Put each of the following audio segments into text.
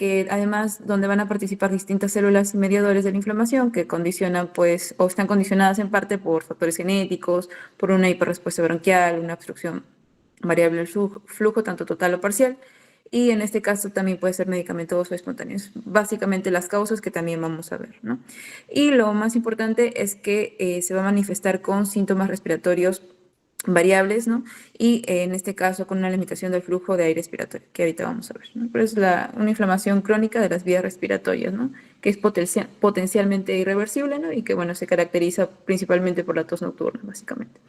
que además donde van a participar distintas células y mediadores de la inflamación que condicionan, pues, o están condicionadas en parte por factores genéticos, por una hiperrespuesta bronquial, una obstrucción variable del flujo, tanto total o parcial, y en este caso también puede ser medicamentoso o espontáneo. Básicamente las causas que también vamos a ver, ¿no? Y lo más importante es que se va a manifestar con síntomas respiratorios variables, ¿no? Y en este caso con una limitación del flujo de aire respiratorio, que ahorita vamos a ver, ¿no? Pero es una inflamación crónica de las vías respiratorias, ¿no? Que es potencialmente irreversible, ¿no? Y que, bueno, se caracteriza principalmente por la tos nocturna, básicamente.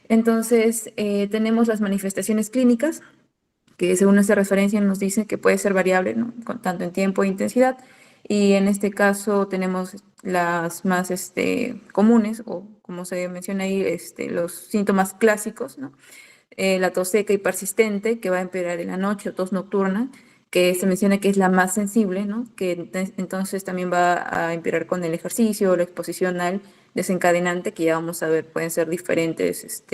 Entonces, tenemos las manifestaciones clínicas, que según esta referencia nos dice que puede ser variable, ¿no? Tanto en tiempo e intensidad, y en este caso tenemos las más comunes, o como se menciona ahí, los síntomas clásicos, ¿no? La tos seca y persistente, que va a empeorar en la noche, o tos nocturna, que se menciona que es la más sensible, ¿no? Que entonces también va a empeorar con el ejercicio, la exposición al desencadenante, que ya vamos a ver, pueden ser diferentes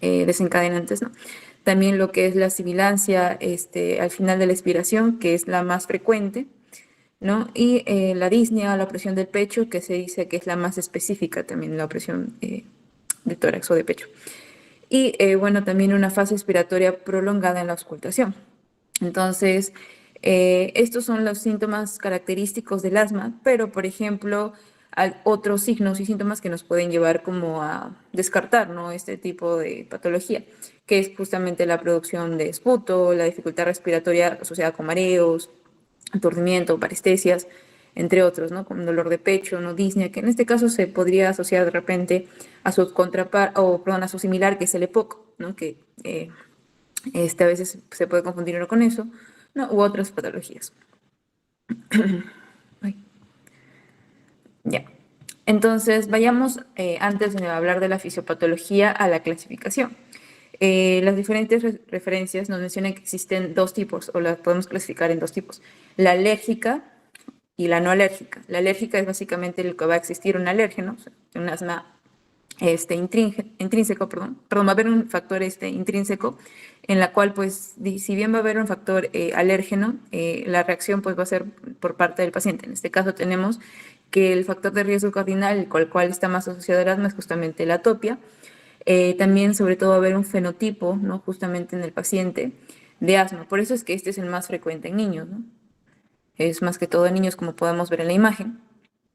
desencadenantes, ¿no? También lo que es la sibilancia al final de la expiración, que es la más frecuente, ¿no? Y la disnea, la opresión del pecho, que se dice que es la más específica también, la opresión de tórax o de pecho. Y bueno, también una fase expiratoria prolongada en la auscultación. Entonces, estos son los síntomas característicos del asma, pero por ejemplo, hay otros signos y síntomas que nos pueden llevar como a descartar, ¿no? Este tipo de patología, que es justamente la producción de esputo, la dificultad respiratoria asociada con mareos, aturdimiento, parestesias, entre otros, ¿no? Como dolor de pecho, ¿no? Disnea, que en este caso se podría asociar de repente a su a su similar, que es el EPOC, ¿no? Que a veces se puede confundir uno con eso, ¿no? U otras patologías. Ay, ya. Entonces, vayamos, antes de hablar de la fisiopatología, a la clasificación. Las diferentes referencias nos mencionan que existen dos tipos, o las podemos clasificar en dos tipos: la alérgica y la no alérgica. La alérgica es básicamente el que va a existir un alérgeno, o sea, un asma intrínseco, va a haber un factor intrínseco en la cual, pues, si bien va a haber un factor alérgeno, la reacción pues va a ser por parte del paciente. En este caso tenemos que el factor de riesgo cardinal, con el cual está más asociado al asma, es justamente la atopia. También, sobre todo, va a haber un fenotipo, ¿no? Justamente en el paciente de asma. Por eso es que este es el más frecuente en niños, ¿no? Es más que todo en niños, como podemos ver en la imagen.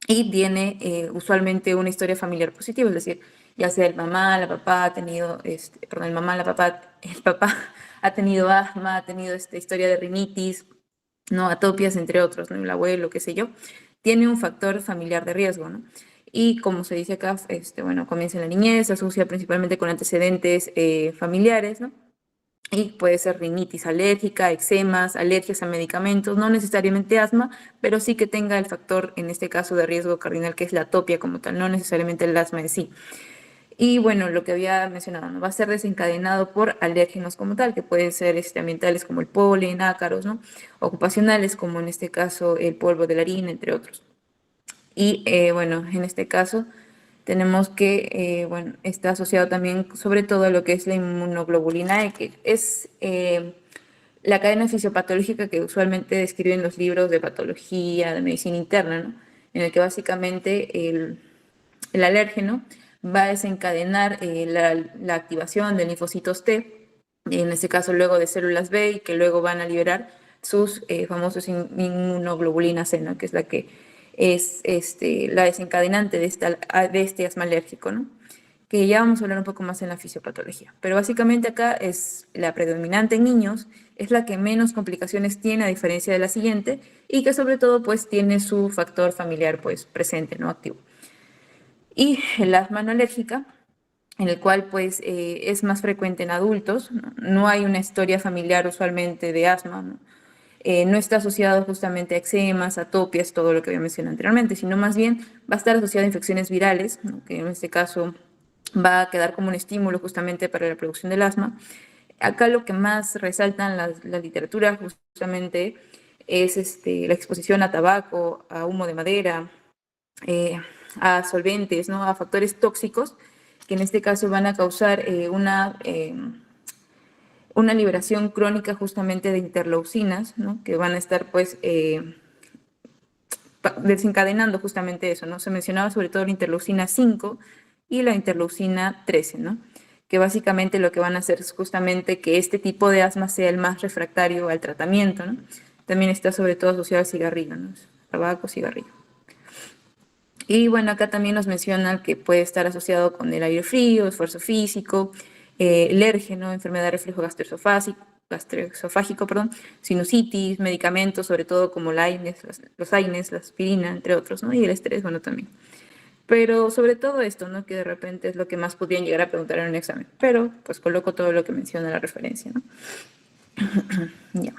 Y tiene usualmente una historia familiar positiva, es decir, ya sea el mamá, la papá ha tenido, perdón, el mamá, la papá, el papá ha tenido asma, ha tenido esta historia de rinitis, ¿no? Atopias, entre otros, ¿no? El abuelo, qué sé yo, tiene un factor familiar de riesgo, ¿no? Y como se dice acá, bueno, comienza en la niñez, se asocia principalmente con antecedentes familiares, ¿no? Y puede ser rinitis alérgica, eczemas, alergias a medicamentos, no necesariamente asma, pero sí que tenga el factor, en este caso, de riesgo cardinal, que es la atopia como tal, no necesariamente el asma en sí. Y bueno, lo que había mencionado, ¿no? Va a ser desencadenado por alérgenos como tal, que pueden ser ambientales como el polen, ácaros, ¿no? Ocupacionales como en este caso el polvo de la harina, entre otros. Y bueno, en este caso tenemos que, bueno, está asociado también sobre todo a lo que es la inmunoglobulina E, que es la cadena fisiopatológica que usualmente describen los libros de patología, de medicina interna, ¿no? En el que básicamente el alérgeno va a desencadenar la activación de linfocitos T, en este caso luego de células B, y que luego van a liberar sus famosos inmunoglobulinas C, ¿no? Que es la que es la desencadenante de este asma alérgico, ¿no? Que ya vamos a hablar un poco más en la fisiopatología. Pero básicamente acá es la predominante en niños, es la que menos complicaciones tiene a diferencia de la siguiente, y que sobre todo pues tiene su factor familiar pues presente, ¿no? Activo. Y el asma no alérgica, en el cual pues es más frecuente en adultos, ¿no? No hay una historia familiar usualmente de asma, ¿no? No está asociado justamente a eczemas, atopias, todo lo que había mencionado anteriormente, sino más bien va a estar asociado a infecciones virales, ¿no? Que en este caso va a quedar como un estímulo justamente para la producción del asma. Acá lo que más resaltan la literatura justamente es la exposición a tabaco, a humo de madera, a solventes, ¿no? A factores tóxicos que en este caso van a causar una liberación crónica justamente de interleucinas, ¿no? Que van a estar pues desencadenando justamente eso, ¿no? Se mencionaba sobre todo la interleucina 5 y la interleucina 13, ¿no? Que básicamente lo que van a hacer es justamente que este tipo de asma sea el más refractario al tratamiento, ¿no? También está sobre todo asociado al cigarrillo, ¿no? Tabaco, cigarrillo. Y bueno, acá también nos mencionan que puede estar asociado con el aire frío, esfuerzo físico, alérgeno, enfermedad de reflujo gastroesofágico, perdón, sinusitis, medicamentos, sobre todo como los AINES, la aspirina, entre otros, ¿no? Y el estrés, bueno, también. Pero sobre todo esto, ¿no? Que de repente es lo que más podrían llegar a preguntar en un examen. Pero pues coloco todo lo que menciona la referencia, ¿no? Ya.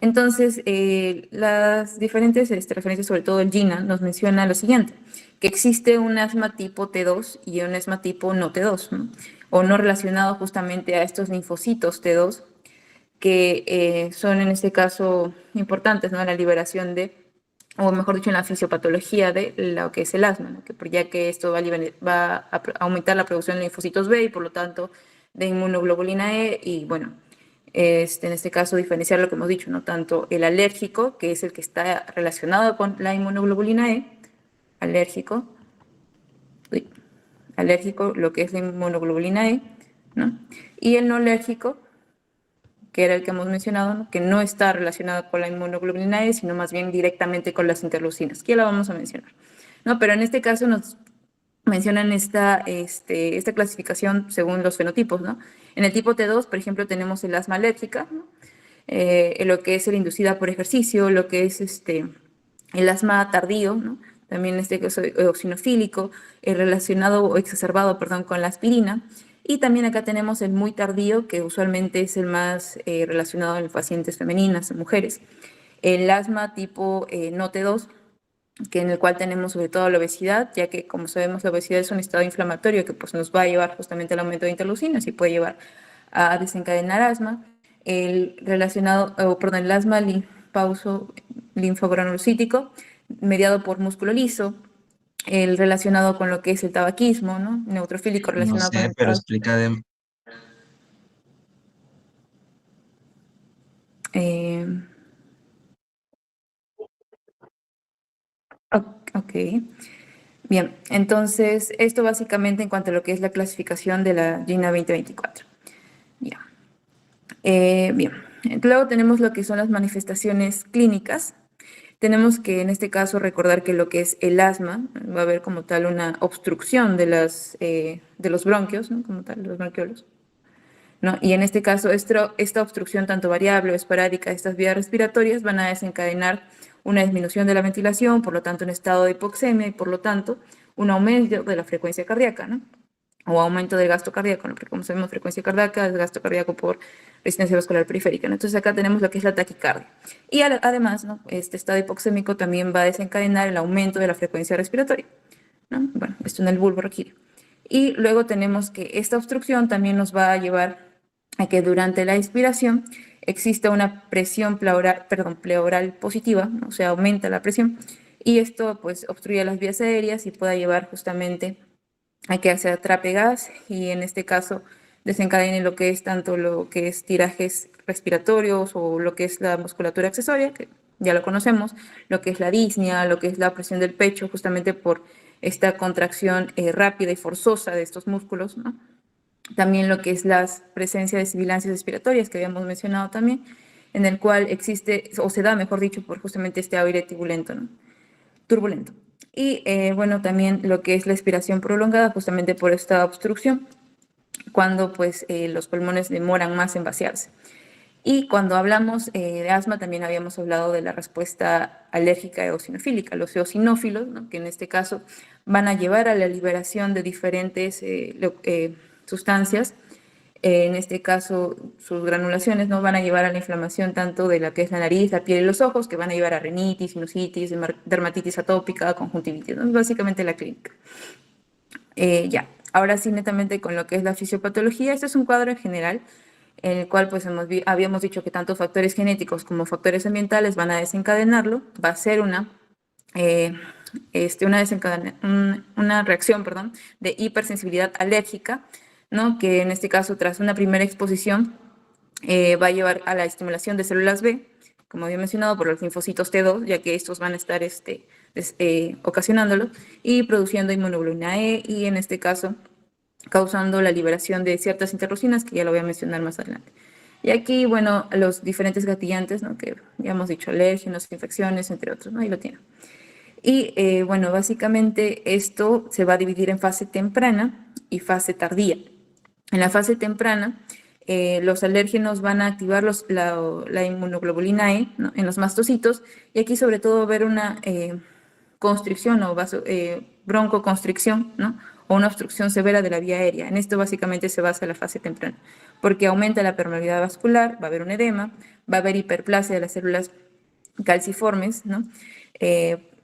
Entonces, las diferentes referencias, sobre todo el GINA, nos menciona lo siguiente, que existe un asma tipo T2 y un asma tipo no T2, ¿no? O no relacionado justamente a estos linfocitos T2, que son en este caso importantes, ¿no? En la liberación de, o mejor dicho, en la fisiopatología de lo que es el asma, ¿no? Ya que esto va a aumentar la producción de linfocitos B y por lo tanto de inmunoglobulina E y bueno, en este caso diferenciar lo que hemos dicho, ¿no? Tanto el alérgico, que es el que está relacionado con la inmunoglobulina E, alérgico, uy, alérgico, lo que es la inmunoglobulina E, ¿no? Y el no alérgico, que era el que hemos mencionado, ¿no? Que no está relacionado con la inmunoglobulina E, sino más bien directamente con las interleucinas, que ya la vamos a mencionar, ¿no? Pero en este caso nos mencionan esta clasificación según los fenotipos, ¿no? En el tipo T2, por ejemplo, tenemos el asma alérgica, ¿no? Lo que es el inducida por ejercicio, lo que es el asma tardío, ¿no? También en este caso eosinofílico, relacionado o exacerbado, perdón, con la aspirina. Y también acá tenemos el muy tardío, que usualmente es el más relacionado en pacientes femeninas, en mujeres. El asma tipo no T2, que en el cual tenemos sobre todo la obesidad, ya que como sabemos la obesidad es un estado inflamatorio que pues, nos va a llevar justamente al aumento de interleucinas y puede llevar a desencadenar asma. El asma linfogranulocítico, mediado por músculo liso, el relacionado con lo que es el tabaquismo, ¿no? Neutrofílico No relacionado con sé, el pero tabaco. explica de... Eh, ok. Bien, entonces esto básicamente en cuanto a lo que es la clasificación de la GINA 2024. Ya. Bien, luego tenemos lo que son las manifestaciones clínicas. Tenemos que en este caso recordar que lo que es el asma va a haber como tal una obstrucción de los bronquios, ¿no? Como tal, los bronquiolos, ¿no? Y en este caso, esta obstrucción tanto variable o esporádica de estas vías respiratorias van a desencadenar una disminución de la ventilación, por lo tanto un estado de hipoxemia y por lo tanto un aumento de la frecuencia cardíaca, ¿no? O aumento del gasto cardíaco, ¿no? Porque como sabemos, frecuencia cardíaca es gasto cardíaco por resistencia vascular periférica, ¿no? Entonces acá tenemos lo que es la taquicardia. Y además, ¿no? Este estado hipoxémico también va a desencadenar el aumento de la frecuencia respiratoria, ¿no? Bueno, esto en el bulbo raquídeo. Y luego tenemos que esta obstrucción también nos va a llevar a que durante la inspiración exista una presión pleural positiva, ¿no? O sea, aumenta la presión, y esto pues obstruye las vías aéreas y pueda llevar justamente a que se atrape gas y en este caso desencadene lo que es tanto lo que es tirajes respiratorios o lo que es la musculatura accesoria, que ya lo conocemos, lo que es la disnea, lo que es la presión del pecho, justamente por esta contracción rápida y forzosa de estos músculos, ¿no? También lo que es la presencia de sibilancias respiratorias que habíamos mencionado también, en el cual existe, o se da, mejor dicho, por justamente este aire turbulento, ¿no? Turbulento. Y bueno, también lo que es la expiración prolongada, justamente por esta obstrucción, cuando pues los pulmones demoran más en vaciarse. Y cuando hablamos de asma, también habíamos hablado de la respuesta alérgica eosinofílica, los eosinófilos, ¿no? Que en este caso van a llevar a la liberación de diferentes sustancias. En este caso, sus granulaciones no van a llevar a la inflamación tanto de la que es la nariz, la piel y los ojos, que van a llevar a rinitis, sinusitis, dermatitis atópica, conjuntivitis, ¿no? Básicamente la clínica. Ya, ahora sí, netamente con lo que es la fisiopatología, este es un cuadro en general en el cual pues habíamos dicho que tanto factores genéticos como factores ambientales van a desencadenarlo, va a ser eh, una reacción, perdón, de hipersensibilidad alérgica, ¿no? Que en este caso, tras una primera exposición, va a llevar a la estimulación de células B, como había mencionado, por los linfocitos T2, ya que estos van a estar ocasionándolo, y produciendo inmunoglobulina E, y en este caso causando la liberación de ciertas interleucinas, que ya lo voy a mencionar más adelante. Y aquí, bueno, los diferentes gatillantes, ¿no? Que ya hemos dicho, alérgenos, infecciones, entre otros, ¿no? Ahí lo tienen. Y bueno, básicamente esto se va a dividir en fase temprana y fase tardía. En la fase temprana, los alérgenos van a activar la inmunoglobulina E, ¿no? En los mastocitos, y aquí sobre todo va a haber una constricción o broncoconstricción, ¿no? O una obstrucción severa de la vía aérea. En esto básicamente se basa la fase temprana, porque aumenta la permeabilidad vascular, va a haber un edema, va a haber hiperplasia de las células calciformes, ¿no?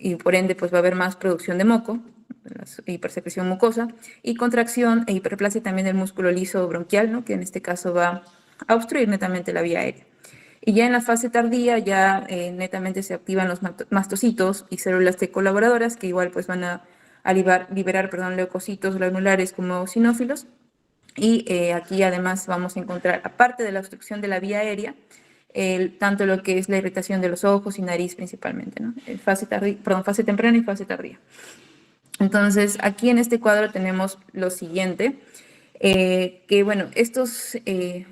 Y por ende pues va a haber más producción de moco, hipersecreción mucosa, y contracción e hiperplasia también del músculo liso bronquial, ¿no? Que en este caso va a obstruir netamente la vía aérea. Y ya en la fase tardía ya netamente se activan los mastocitos y células T colaboradoras, que igual pues van a liberar leucocitos granulares como eosinófilos. Y aquí además vamos a encontrar, aparte de la obstrucción de la vía aérea, tanto lo que es la irritación de los ojos y nariz principalmente, ¿no? Fase temprana y fase tardía. Entonces, aquí en este cuadro tenemos lo siguiente, que bueno,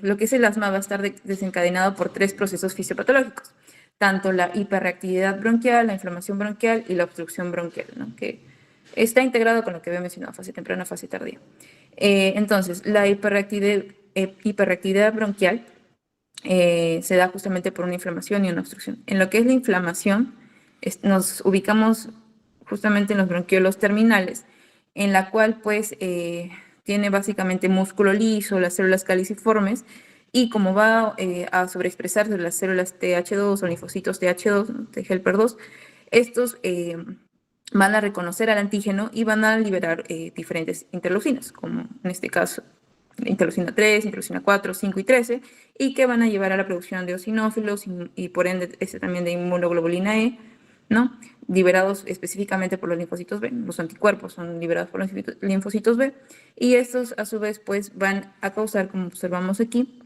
lo que es el asma va a estar desencadenado por 3 procesos fisiopatológicos, tanto la hiperreactividad bronquial, la inflamación bronquial y la obstrucción bronquial, ¿no? Que está integrado con lo que había mencionado, fase temprana, fase tardía. Entonces, la hiperreactividad bronquial se da justamente por una inflamación y una obstrucción. En lo que es la inflamación, nos ubicamos justamente en los bronquiolos terminales, en la cual pues tiene básicamente músculo liso, las células caliciformes, y como va a sobreexpresarse las células TH2 o linfocitos TH2, ¿no? T helper 2, estos van a reconocer al antígeno y van a liberar diferentes interleucinas, como en este caso interleucina 3, interleucina 4, 5 y 13, y que van a llevar a la producción de eosinófilos y por ende también de inmunoglobulina E, ¿no? Liberados específicamente por los linfocitos B. Los anticuerpos son liberados por los linfocitos B, y estos a su vez pues van a causar, como observamos aquí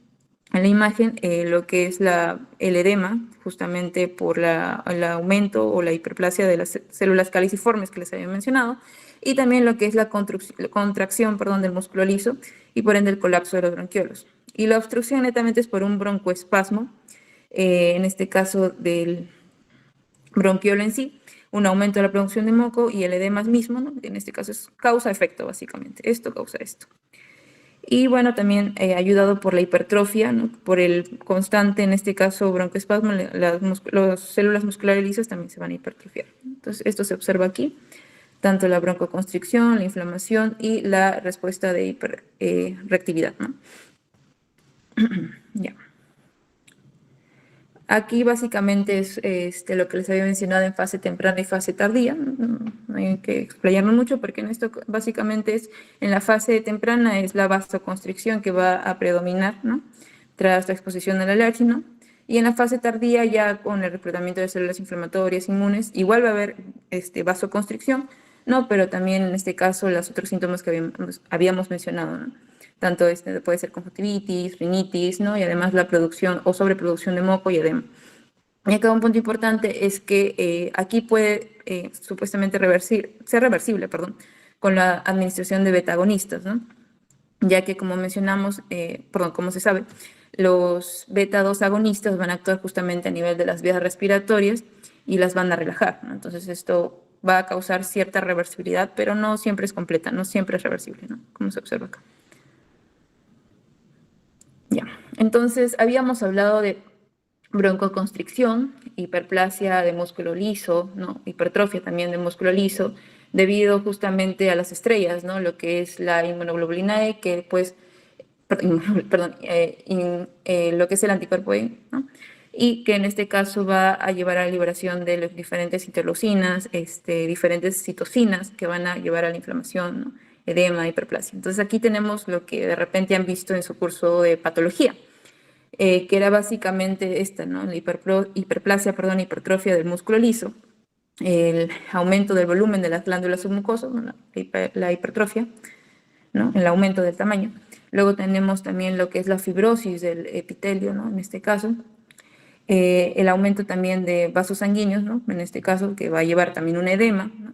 en la imagen, lo que es el edema, justamente por el aumento o la hiperplasia de las células caliciformes que les había mencionado, y también lo que es la contracción, del músculo liso, y por ende el colapso de los bronquiolos. Y la obstrucción netamente es por un broncoespasmo, en este caso del bronquiolo en sí, un aumento de la producción de moco y el edema mismo, ¿no? En este caso es causa-efecto básicamente, esto causa esto. Y bueno, también ayudado por la hipertrofia, ¿no? Por el constante, en este caso broncoespasmo, las células musculares lisas también se van a hipertrofiar. Entonces, esto se observa aquí, tanto la broncoconstricción, la inflamación y la respuesta de hiperreactividad, ¿no? Ya. Aquí básicamente es lo que les había mencionado en fase temprana y fase tardía. No hay que explayarnos mucho porque en esto básicamente en la fase temprana es la vasoconstricción que va a predominar, ¿no? Tras la exposición al alérgeno. Y en la fase tardía, ya con el reclutamiento de células inflamatorias inmunes, igual va a haber vasoconstricción, ¿no? Pero también en este caso los otros síntomas que habíamos mencionado, ¿no? Tanto puede ser conjuntivitis, rinitis, ¿no? Y además la producción o sobreproducción de moco y edema. Y acá un punto importante es que aquí puede supuestamente ser reversible, con la administración de beta-agonistas, ¿no? Ya que como mencionamos, como se sabe, los beta-2 agonistas van a actuar justamente a nivel de las vías respiratorias y las van a relajar, ¿no? Entonces esto va a causar cierta reversibilidad, pero no siempre es completa, no siempre es reversible, ¿no? Como se observa acá. Ya, entonces habíamos hablado de broncoconstricción, hiperplasia de músculo liso, ¿no? Hipertrofia también de músculo liso, debido justamente a las estrellas, ¿no? Lo que es la inmunoglobulina E, que pues, perdón, lo que es el anticuerpo E, ¿no? Y que en este caso va a llevar a la liberación de las diferentes interleucinas, diferentes citocinas que van a llevar a la inflamación, ¿no? Edema, hiperplasia. Entonces aquí tenemos lo que de repente han visto en su curso de patología, que era básicamente esta, ¿no? La hiperplasia, hipertrofia del músculo liso, el aumento del volumen de las glándulas submucosas, ¿no? La hipertrofia, ¿no? El aumento del tamaño. Luego tenemos también lo que es la fibrosis del epitelio, ¿no? En este caso, el aumento también de vasos sanguíneos, ¿no? En este caso, que va a llevar también un edema, ¿no?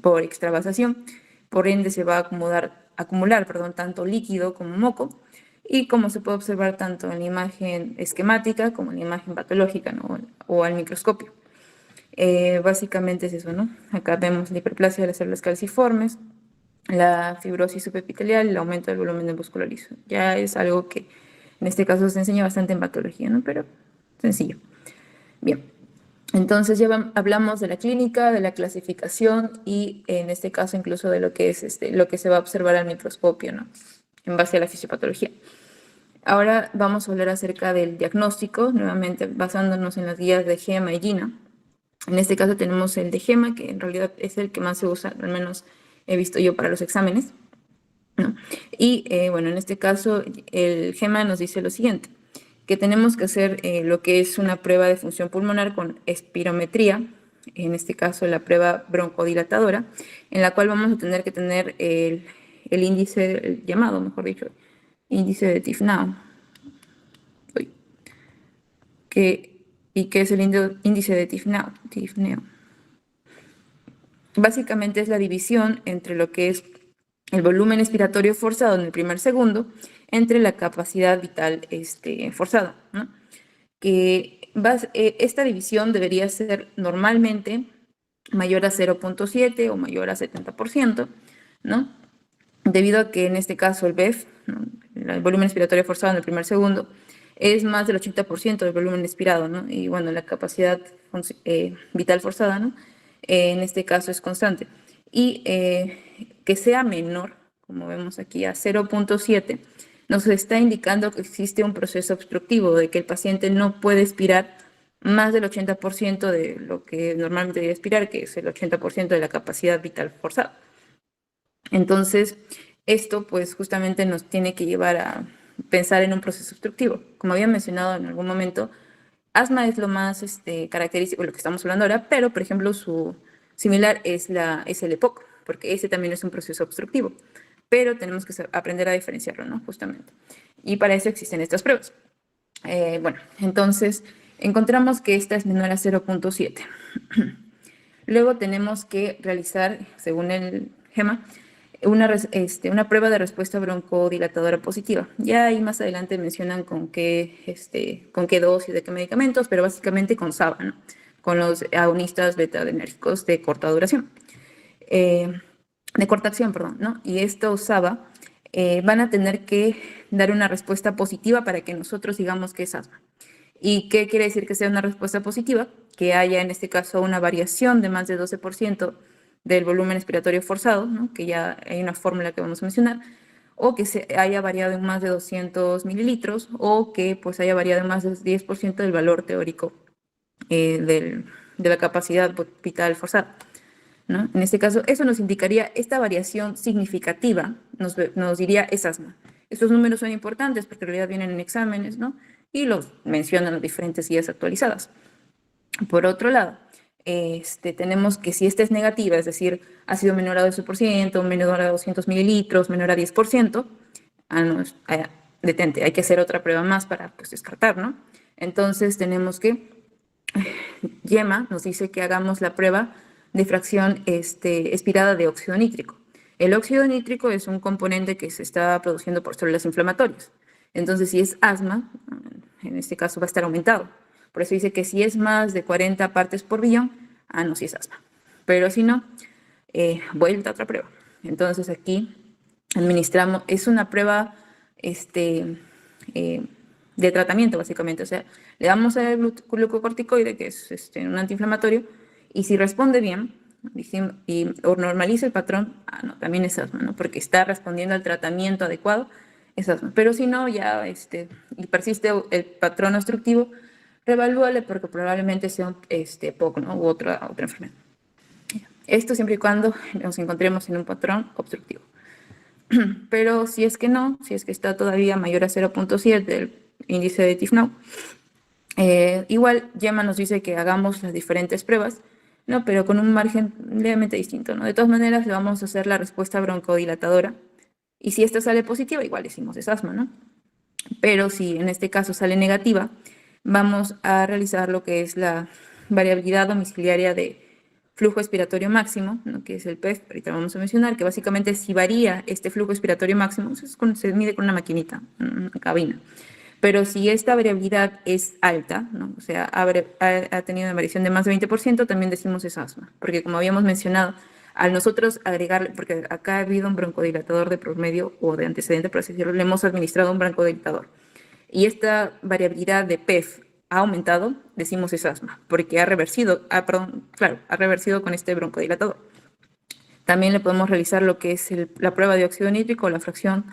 por extravasación. Por ende, se va a acumular, tanto líquido como moco, y como se puede observar tanto en la imagen esquemática como en la imagen patológica, ¿no? O al microscopio. Básicamente es eso, ¿no? Acá vemos la hiperplasia de las células calciformes, la fibrosis subepitelial y el aumento del volumen del músculo liso. Ya es algo que en este caso se enseña bastante en patología, ¿no? Pero sencillo. Bien, entonces ya hablamos de la clínica, de la clasificación y en este caso incluso de lo que es lo que se va a observar al microscopio, ¿no? En base a la fisiopatología. Ahora vamos a hablar acerca del diagnóstico, nuevamente basándonos en las guías de GEMA y GINA. En este caso tenemos el de GEMA, que en realidad es el que más se usa, al menos he visto yo para los exámenes, ¿no? Y bueno, en este caso el GEMA nos dice lo siguiente, que tenemos que hacer lo que es una prueba de función pulmonar con espirometría, en este caso la prueba broncodilatadora, en la cual vamos a tener que tener el índice, el llamado, mejor dicho, índice de Tifnau, y que es el índice de Tifneu. Básicamente es la división entre lo que es el volumen expiratorio forzado en el primer segundo entre la capacidad vital forzada, ¿no? Esta división debería ser normalmente mayor a 0.7 o mayor a 70%, ¿no? Debido a que en este caso el BEF, ¿no? El volumen expiratorio forzado en el primer segundo, es más del 80% del volumen expirado, ¿no? Y bueno, la capacidad vital forzada, ¿no? En este caso es constante. Y que sea menor, como vemos aquí, a 0.7, nos está indicando que existe un proceso obstructivo, de que el paciente no puede expirar más del 80% de lo que normalmente debe expirar, que es el 80% de la capacidad vital forzada. Entonces, esto pues justamente nos tiene que llevar a pensar en un proceso obstructivo. Como había mencionado en algún momento, asma es lo más característico de lo que estamos hablando ahora, pero por ejemplo su similar es el EPOC, porque ese también es un proceso obstructivo, pero tenemos que aprender a diferenciarlo, ¿no? Justamente. Y para eso existen estas pruebas. Bueno, entonces encontramos que esta es menor a 0.7. Luego tenemos que realizar, según el GEMA, una prueba de respuesta broncodilatadora positiva. Ya ahí más adelante mencionan con qué dosis, de qué medicamentos, pero básicamente con SABA, ¿no? Con los agonistas beta-adrenérgicos de corta duración, de corta acción, perdón, ¿no? Y estos SABA van a tener que dar una respuesta positiva para que nosotros digamos que es asma. ¿Y qué quiere decir que sea una respuesta positiva? Que haya en este caso una variación de más de 12% del volumen expiratorio forzado, ¿no? Que ya hay una fórmula que vamos a mencionar, o que se haya variado en más de 200 ml, o que pues haya variado en más del 10% del valor teórico de la capacidad vital forzada, ¿no? En este caso, eso nos indicaría esta variación significativa, nos diría es asma. Estos números son importantes porque en realidad vienen en exámenes, ¿no? Y los mencionan las diferentes guías actualizadas. Por otro lado, tenemos que si esta es negativa, es decir, ha sido menor a 12%, menor a 200 mililitros, menor a 10%, detente, hay que hacer otra prueba más para pues, descartar, ¿no? Entonces tenemos que, Yema nos dice que hagamos la prueba de fracción expirada de óxido nítrico. El óxido nítrico es un componente que se está produciendo por células inflamatorias. Entonces, si es asma, en este caso va a estar aumentado. Por eso dice que si es más de 40 partes por billón, no, si es asma. Pero si no, vuelta a otra prueba. Entonces aquí administramos, es una prueba de tratamiento básicamente, o sea, le damos el glucocorticoide, que es un antiinflamatorio, y si responde bien o normaliza el patrón, no, también es asma, ¿no? Porque está respondiendo al tratamiento adecuado, es asma. Pero si no, ya y persiste el patrón obstructivo, revalúale porque probablemente sea un POC, ¿no? U otra enfermedad. Esto siempre y cuando nos encontremos en un patrón obstructivo. Pero si es que no, si es que está todavía mayor a 0.7 el índice de Tifnau, igual Gemma nos dice que hagamos las diferentes pruebas ¿no? Pero con un margen levemente distinto, ¿no? De todas maneras, le vamos a hacer la respuesta broncodilatadora. Y si esta sale positiva, igual decimos es asma, ¿no? Pero si en este caso sale negativa, vamos a realizar lo que es la variabilidad domiciliaria de flujo expiratorio máximo, ¿no? Que es el PEF, ahorita vamos a mencionar, que básicamente si varía este flujo expiratorio máximo, se mide con una maquinita, una cabina. Pero si esta variabilidad es alta, ¿no? O sea, ha tenido una variación de más de 20%, también decimos es asma, porque como habíamos mencionado, al nosotros agregarle, porque acá ha habido un broncodilatador de promedio o de antecedente, por así decirlo, le hemos administrado un broncodilatador. Y esta variabilidad de PEF ha aumentado, decimos es asma, porque ha reversido con este broncodilatador. También le podemos realizar lo que es la prueba de óxido nítrico o la fracción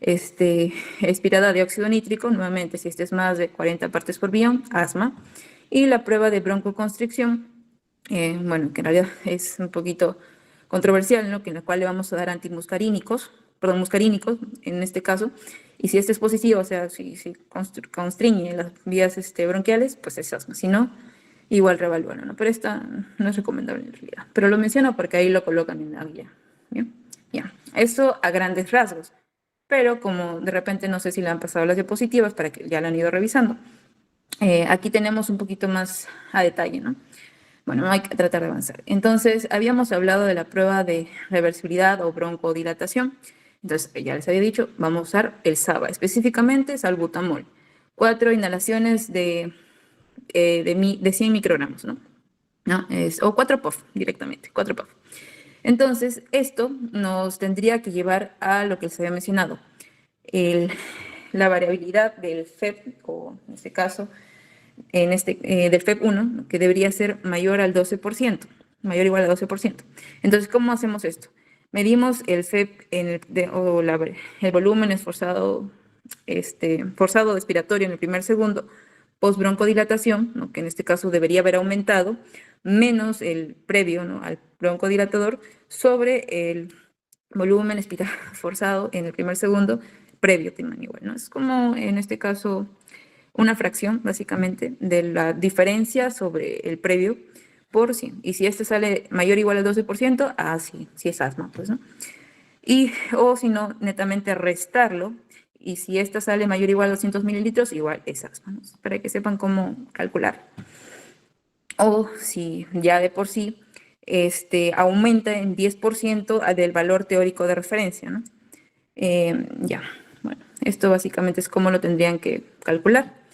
expirada de óxido nítrico, nuevamente si este es más de 40 partes por billón, asma. Y la prueba de broncoconstricción, bueno, que en realidad es un poquito controversial, ¿no? Que en la cual le vamos a dar antimuscarínicos, perdón, muscarínicos en este caso, y si este es positivo, o sea, si constriñe las vías bronquiales, pues es asma, si no, igual revalúalo, ¿no? Pero esta no es recomendable en realidad, pero lo menciono porque ahí lo colocan en la guía, ¿bien? Ya, eso a grandes rasgos, pero como de repente no sé si le han pasado las diapositivas para que ya lo han ido revisando, aquí tenemos un poquito más a detalle, ¿no? Bueno, hay que tratar de avanzar. Entonces, habíamos hablado de la prueba de reversibilidad o broncodilatación. Entonces, ya les había dicho, vamos a usar el SABA, específicamente salbutamol. 4 inhalaciones de 100 microgramos, ¿no? ¿No? O 4 POF directamente, 4 POF. Entonces, esto nos tendría que llevar a lo que les había mencionado, la variabilidad del FEP, o en este caso, del FEP1, ¿no? Que debería ser mayor al 12%, mayor o igual al 12%. Entonces, ¿cómo hacemos esto? Medimos el FEP el volumen esforzado, forzado expiratorio en el primer segundo, post-broncodilatación, ¿no? Que en este caso debería haber aumentado, menos el previo, ¿no? Al broncodilatador, sobre el volumen forzado en el primer segundo, previo también igual, ¿no? Es como en este caso una fracción, básicamente, de la diferencia sobre el previo por 100. Y si este sale mayor o igual al 12%, sí, sí es asma, pues, ¿no? O si no, netamente restarlo. Y si esta sale mayor o igual a 200 mililitros, igual es asma, ¿no? Para que sepan cómo calcular. O si ya de por sí aumenta en 10% del valor teórico de referencia, ¿no? Ya, bueno, esto básicamente es cómo lo tendrían que calcular.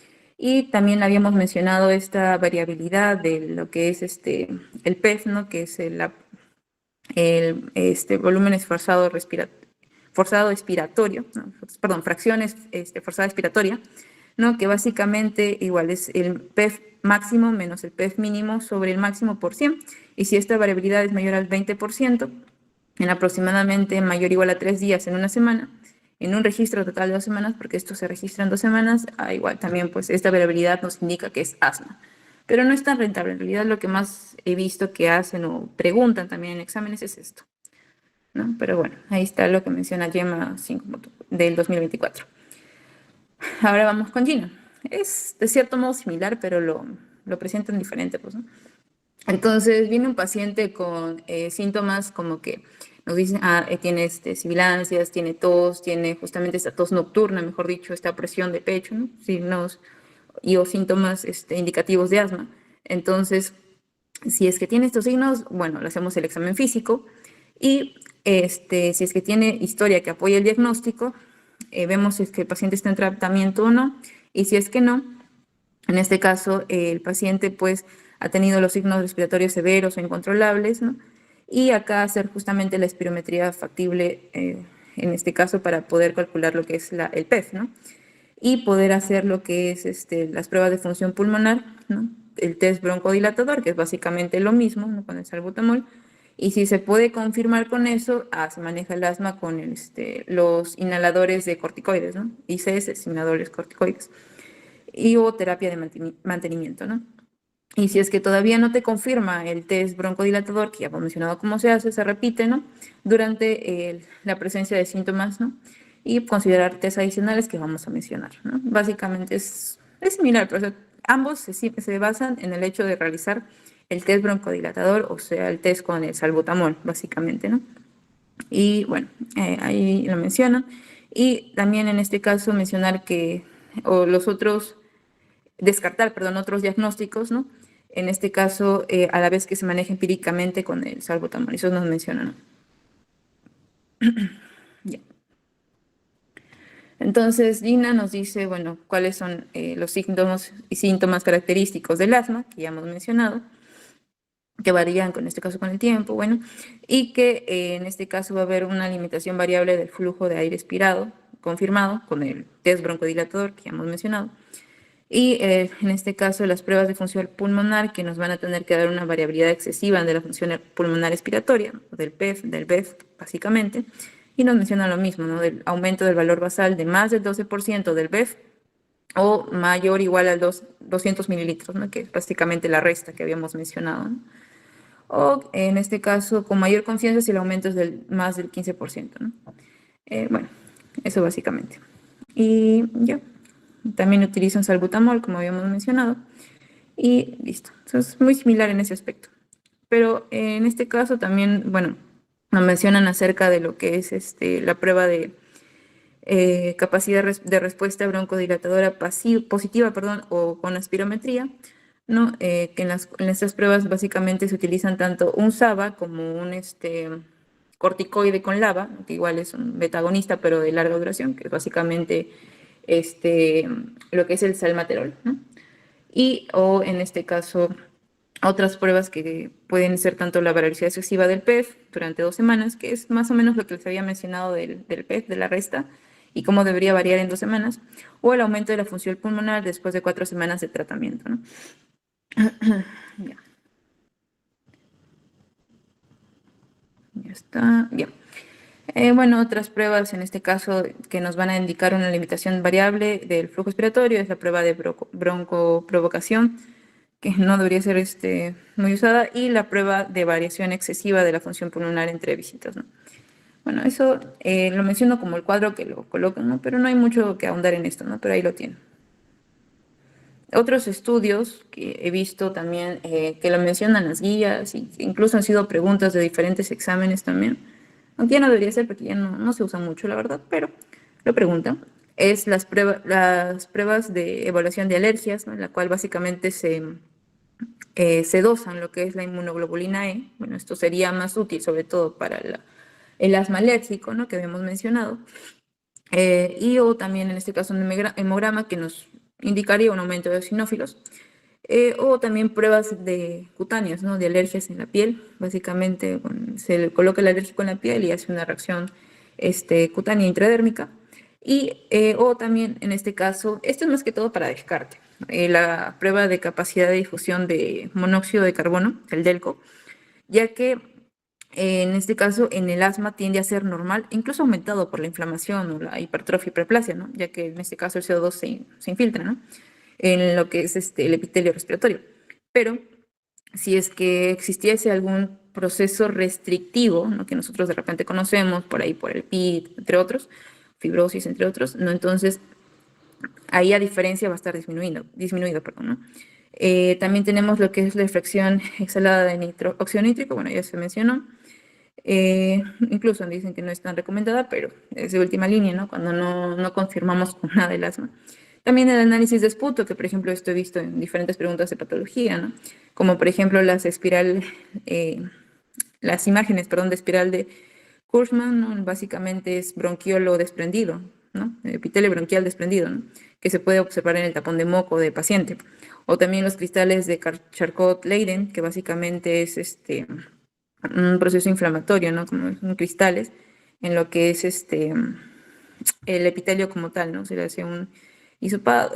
Y también habíamos mencionado esta variabilidad de lo que es el PEF, ¿no? Que es volumen forzado expiratorio, ¿no? Perdón, fracciones forzada expiratoria, ¿no? Que básicamente igual es el PEF máximo menos el PEF mínimo sobre el máximo por 100. Y si esta variabilidad es mayor al 20%, en aproximadamente mayor o igual a 3 días en una semana, en un registro total de 2 semanas, porque esto se registra en 2 semanas, igual también pues esta variabilidad nos indica que es asma. Pero no es tan rentable, en realidad lo que más he visto que hacen o preguntan también en exámenes es esto, ¿no? Pero bueno, ahí está lo que menciona Gemma 5 del 2024. Ahora vamos con Gina. Es de cierto modo similar, pero lo presentan diferente, pues, ¿no? Entonces viene un paciente con síntomas como que nos dicen, tiene sibilancias, tiene tos, tiene justamente esta tos nocturna, mejor dicho, esta presión de pecho, ¿no? Signos o síntomas indicativos de asma. Entonces, si es que tiene estos signos, bueno, le hacemos el examen físico y si es que tiene historia que apoya el diagnóstico, vemos si es que el paciente está en tratamiento o no, y si es que no, en este caso el paciente pues ha tenido los signos respiratorios severos o incontrolables, ¿no? Y acá hacer justamente la espirometría factible, en este caso para poder calcular lo que es el PEF, ¿no? Y poder hacer lo que es las pruebas de función pulmonar, ¿no? El test broncodilatador, que es básicamente lo mismo, ¿no? Con el salbutamol. Y si se puede confirmar con eso, se maneja el asma con los inhaladores de corticoides, ¿no? ICS, inhaladores corticoides. O terapia de mantenimiento, ¿no? Y si es que todavía no te confirma el test broncodilatador, que ya hemos mencionado cómo se hace, se repite, ¿no? Durante la presencia de síntomas, ¿no? Y considerar test adicionales que vamos a mencionar, ¿no? Básicamente es similar, pero o sea, ambos se basan en el hecho de realizar el test broncodilatador, o sea, el test con el salbutamol, básicamente, ¿no? Y bueno, ahí lo menciono. Y también en este caso mencionar que, o los otros, descartar, perdón, otros diagnósticos, ¿no? En este caso, a la vez que se maneja empíricamente con el salbutamol. Eso nos menciona, ¿no? Ya. Entonces, Gina nos dice, bueno, cuáles son los signos y síntomas característicos del asma, que ya hemos mencionado, que varían, en este caso, con el tiempo, bueno, y que en este caso va a haber una limitación variable del flujo de aire expirado, confirmado con el test broncodilatador que ya hemos mencionado. Y en este caso, las pruebas de función pulmonar que nos van a tener que dar una variabilidad excesiva de la función pulmonar expiratoria, del PEF, del BEF, básicamente. Y nos menciona lo mismo, ¿no? Del aumento del valor basal de más del 12% del BEF o mayor o igual a 200 mililitros, ¿no? Que es básicamente la resta que habíamos mencionado, ¿no? O en este caso, con mayor confianza si el aumento es más del 15%, ¿no? Bueno, eso básicamente. Y ya. También utilizan salbutamol, como habíamos mencionado, y listo. Entonces, es muy similar en ese aspecto. Pero en este caso también, bueno, nos mencionan acerca de lo que es la prueba de capacidad de respuesta broncodilatadora positiva, perdón, o con aspirometría, ¿no? Que en estas pruebas básicamente se utilizan tanto un SABA como un corticoide con LABA, que igual es un beta-agonista, pero de larga duración, que es básicamente lo que es el salmeterol, ¿no? Y, o en este caso, otras pruebas que pueden ser tanto la variabilidad excesiva del PEF durante 2 semanas, que es más o menos lo que les había mencionado del PEF, de la resta, y cómo debería variar en 2 semanas, o el aumento de la función pulmonar después de 4 semanas de tratamiento, ¿no? Ya. Ya está, bien. Bueno, otras pruebas en este caso que nos van a indicar una limitación variable del flujo respiratorio es la prueba de broncoprovocación, que no debería ser muy usada, y la prueba de variación excesiva de la función pulmonar entre visitas, ¿no? Bueno, eso lo menciono como el cuadro que lo colocan, ¿no? Pero no hay mucho que ahondar en esto, ¿no? Pero ahí lo tienen. Otros estudios que he visto también que lo mencionan las guías, y incluso han sido preguntas de diferentes exámenes también, aunque ya no debería ser porque ya no se usa mucho, la verdad, pero lo preguntan, es las pruebas de evaluación de alergias, ¿no? En la cual básicamente se dosan lo que es la inmunoglobulina E. Bueno, esto sería más útil sobre todo para el asma alérgico, ¿no? Que habíamos mencionado. Y o también en este caso un hemograma que nos indicaría un aumento de eosinófilos. O también pruebas de cutáneas, ¿no? De alergias en la piel. Básicamente se le coloca el alérgico en la piel y hace una reacción cutánea intradérmica. Y, o también en este caso, esto es más que todo para descarte. La prueba de capacidad de difusión de monóxido de carbono, el DELCO, ya que en este caso en el asma tiende a ser normal, incluso aumentado por la inflamación o la hipertrofia y hiperplasia, ¿no? Ya que en este caso el CO2 se infiltra, ¿no? En lo que es el epitelio respiratorio. Pero si es que existiese algún proceso restrictivo, ¿no? Que nosotros de repente conocemos por ahí, por el PIT, entre otros, fibrosis, entre otros, ¿no? Entonces, ahí a diferencia va a estar disminuido, perdón, ¿no? También tenemos lo que es la fracción exhalada de óxido nítrico, bueno, ya se mencionó. Incluso dicen que no es tan recomendada, pero es de última línea, ¿no? Cuando no confirmamos con nada el asma. También el análisis de esputo, que por ejemplo esto he visto en diferentes preguntas de patología, ¿no? Como por ejemplo las imágenes, perdón, de espiral de Kurzman, ¿no? Básicamente es bronquiolo desprendido, ¿no? Epitelio bronquial desprendido, ¿no? Que se puede observar en el tapón de moco del paciente. O también los cristales de Charcot-Leyden, que básicamente es un proceso inflamatorio, ¿no? Como son cristales, en lo que es el epitelio como tal, ¿no? Se le hace un hisopado,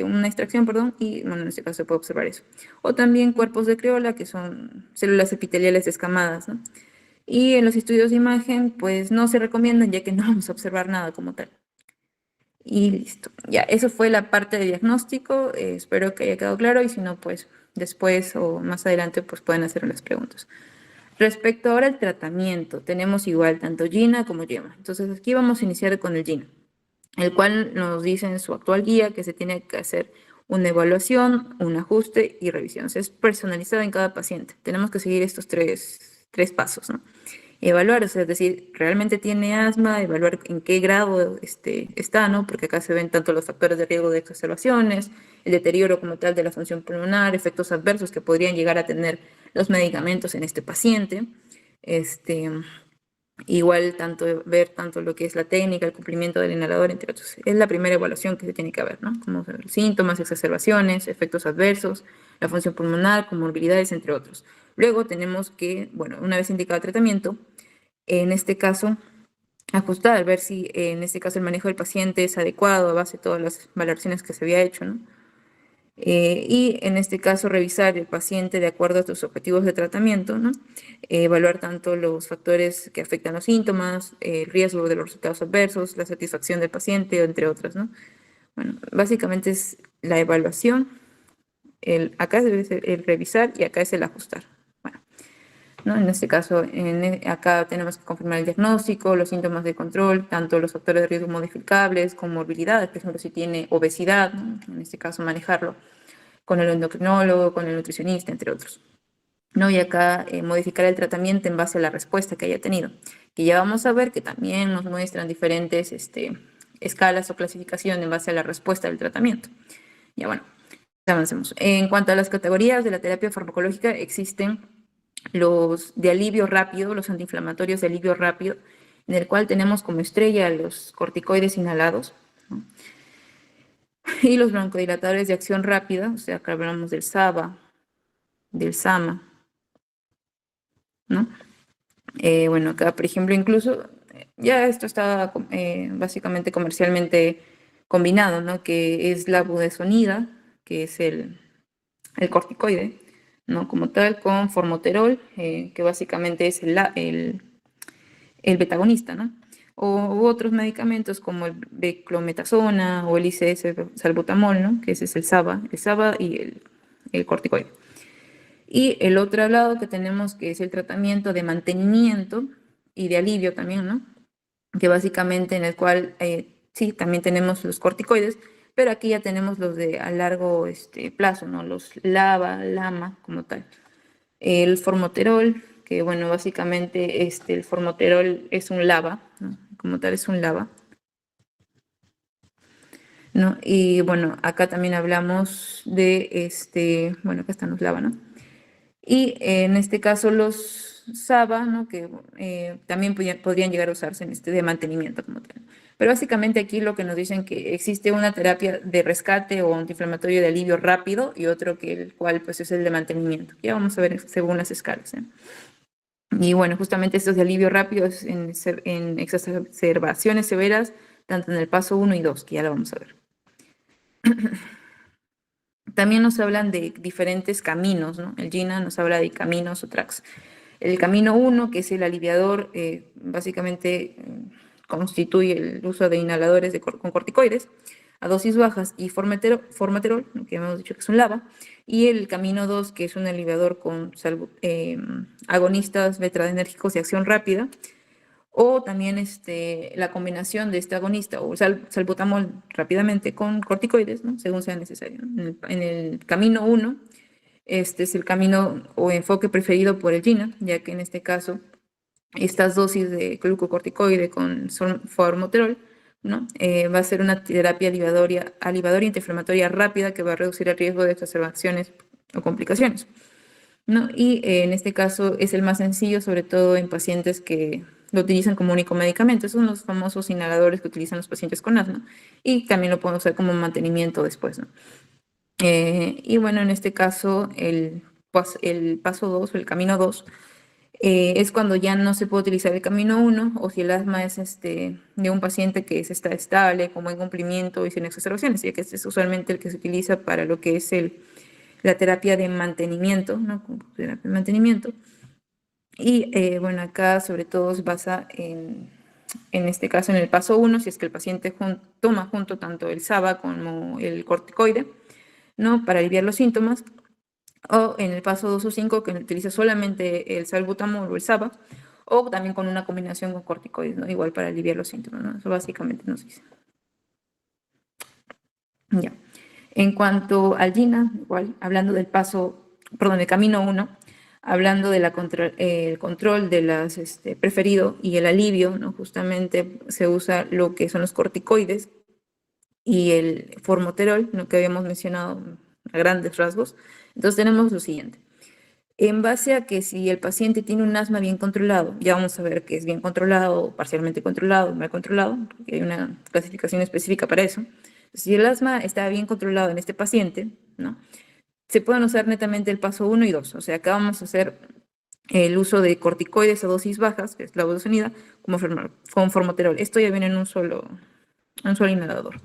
una extracción, perdón, y bueno, en este caso se puede observar eso. O también cuerpos de creola, que son células epiteliales descamadas, ¿no? Y en los estudios de imagen, pues no se recomiendan, ya que no vamos a observar nada como tal. Y listo. Ya, eso fue la parte de diagnóstico. Espero que haya quedado claro, y si no, pues después o más adelante, pues pueden hacer las preguntas. Respecto ahora al tratamiento, tenemos igual tanto GINA como YEMA. Entonces aquí vamos a iniciar con el GINA, el cual nos dice en su actual guía que se tiene que hacer una evaluación, un ajuste y revisión. O sea, es personalizada en cada paciente. Tenemos que seguir estos tres pasos, ¿no? Evaluar, o sea, es decir, realmente tiene asma, evaluar en qué grado está, ¿no? Porque acá se ven tanto los factores de riesgo de exacerbaciones, el deterioro como tal de la función pulmonar, efectos adversos que podrían llegar a tener los medicamentos en este paciente. Igual ver tanto lo que es la técnica, el cumplimiento del inhalador, entre otros. Es la primera evaluación que se tiene que ver, ¿no? Como síntomas, exacerbaciones, efectos adversos, la función pulmonar, comorbilidades, entre otros. Luego tenemos que, bueno, una vez indicado el tratamiento, en este caso, ajustar, ver si en este caso el manejo del paciente es adecuado a base de todas las valoraciones que se había hecho, ¿no? Y en este caso revisar el paciente de acuerdo a tus objetivos de tratamiento, ¿no? Evaluar tanto los factores que afectan los síntomas, el riesgo de los resultados adversos, la satisfacción del paciente, entre otras, ¿no? Bueno, básicamente es la evaluación, acá es el revisar y acá es el ajustar. Bueno, ¿no? En este caso, acá tenemos que confirmar el diagnóstico, los síntomas de control, tanto los factores de riesgo modificables como morbilidades, por ejemplo, si tiene obesidad, ¿no? En este caso manejarlo con el endocrinólogo, con el nutricionista, entre otros. ¿No? Y acá modificar el tratamiento en base a la respuesta que haya tenido. Que ya vamos a ver que también nos muestran diferentes escalas o clasificación en base a la respuesta del tratamiento. Ya bueno, avancemos. En cuanto a las categorías de la terapia farmacológica, existen los de alivio rápido, los antiinflamatorios de alivio rápido, en el cual tenemos como estrella los corticoides inhalados, ¿no? Y los broncodilatadores de acción rápida, o sea, acá hablamos del SABA, del SAMA, ¿no? Bueno, acá, por ejemplo, incluso ya esto está básicamente comercialmente combinado, ¿no? Que es la budesonida, que es el corticoide, ¿no? Como tal, con formoterol, que básicamente es el betagonista, ¿no? O otros medicamentos como el beclometasona o el ICS salbutamol, ¿no? Que ese es el SABA y el corticoide. Y el otro lado que tenemos que es el tratamiento de mantenimiento y de alivio también, ¿no? Que básicamente en el cual sí, también tenemos los corticoides, pero aquí ya tenemos los de a largo plazo, ¿no? Los LABA, LAMA como tal. El formoterol, que bueno, básicamente el formoterol es un LABA, ¿no? Como tal es un LABA, ¿no? Y bueno, acá también hablamos de bueno, acá están los LABA, ¿no? Y en este caso los SABA, ¿no? Que también podrían llegar a usarse en de mantenimiento como tal. Pero básicamente aquí lo que nos dicen que existe una terapia de rescate o antiinflamatorio de alivio rápido y otro que el cual pues es el de mantenimiento. Ya vamos a ver según las escalas, ¿eh? Y bueno, justamente estos de alivio rápido es en exacerbaciones severas, tanto en el paso 1 y 2, que ya lo vamos a ver. También nos hablan de diferentes caminos, ¿no? El GINA nos habla de caminos o tracks. El camino 1, que es el aliviador, básicamente constituye el uso de inhaladores con corticoides a dosis bajas y formoterol, que hemos dicho que es un LABA, y el camino 2, que es un aliviador con agonistas betradinérgicos de acción rápida, o también la combinación de este agonista o salbutamol rápidamente con corticoides, ¿no? Según sea necesario. En el camino 1, este es el camino o enfoque preferido por el GINA, ya que en este caso estas dosis de glucocorticoide con formoterol, ¿no? Va a ser una terapia alivadora antiinflamatoria rápida que va a reducir el riesgo de exacerbaciones o complicaciones, ¿no? Y en este caso es el más sencillo, sobre todo en pacientes que lo utilizan como único medicamento. Esos son los famosos inhaladores que utilizan los pacientes con asma y también lo pueden usar como mantenimiento después, ¿no? Y bueno, en este caso el paso 2 o el camino 2 es cuando ya no se puede utilizar el camino 1 o si el asma es de un paciente que está estable, con buen cumplimiento y sin exacerbaciones, ya que este es usualmente el que se utiliza para lo que es la terapia de mantenimiento, ¿no? Terapia de mantenimiento. Y bueno, acá sobre todo se basa en este caso en el paso 1, si es que el paciente toma junto tanto el SABA como el corticoide, ¿no? Para aliviar los síntomas, o en el paso 2 o 5 que utiliza solamente el salbutamol o el SABA, o también con una combinación con corticoides, ¿no? Igual para aliviar los síntomas, ¿no? Eso básicamente nos dice. Ya. En cuanto al GINA, igual, hablando del del camino 1, hablando de el control de las preferido y el alivio, ¿no? Justamente se usa lo que son los corticoides y el formoterol, ¿no? Que habíamos mencionado a grandes rasgos. Entonces tenemos lo siguiente. En base a que si el paciente tiene un asma bien controlado, ya vamos a ver que es bien controlado, parcialmente controlado, mal controlado, porque hay una clasificación específica para eso. Si el asma está bien controlado en este paciente, ¿no? Se pueden usar netamente el paso 1 y 2. O sea, acá vamos a hacer el uso de corticoides a dosis bajas, que es la budesonida, con formoterol. Esto ya viene en un solo inhalador,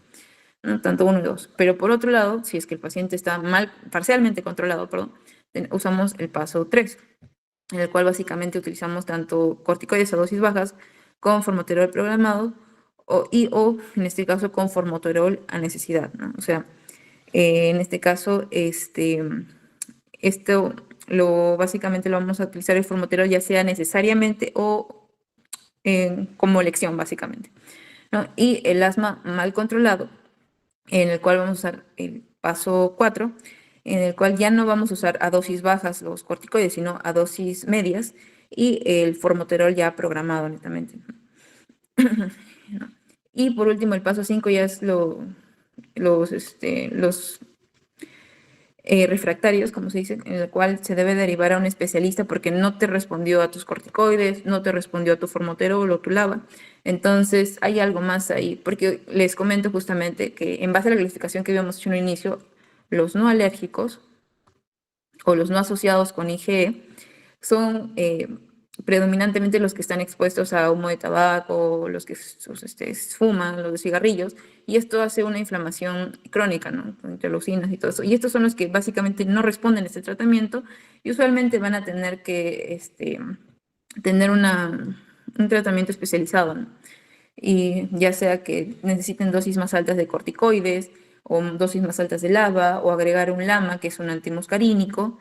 ¿no? Tanto 1 y 2. Pero por otro lado, si es que el paciente está parcialmente controlado, perdón, usamos el paso 3, en el cual básicamente utilizamos tanto corticoides a dosis bajas con formoterol programado o en este caso con formoterol a necesidad, ¿no? O sea, en este caso, esto básicamente lo vamos a utilizar el formoterol ya sea necesariamente o como elección, básicamente, ¿no? Y el asma mal controlado, en el cual vamos a usar el paso 4, en el cual ya no vamos a usar a dosis bajas los corticoides, sino a dosis medias, y el formoterol ya programado netamente. Y por último, el paso 5 ya es los refractarios, como se dice, en el cual se debe derivar a un especialista porque no te respondió a tus corticoides, no te respondió a tu formoterol o tu LABA. Entonces, hay algo más ahí, porque les comento justamente que en base a la clasificación que habíamos hecho en un inicio, los no alérgicos o los no asociados con IgE son predominantemente los que están expuestos a humo de tabaco, los que fuman, los de cigarrillos, y esto hace una inflamación crónica, ¿no? Con interleucinas y todo eso. Y estos son los que básicamente no responden a este tratamiento y usualmente van a tener que tener un tratamiento especializado, ¿no? Y ya sea que necesiten dosis más altas de corticoides o dosis más altas de LABA o agregar un LAMA, que es un antimuscarínico,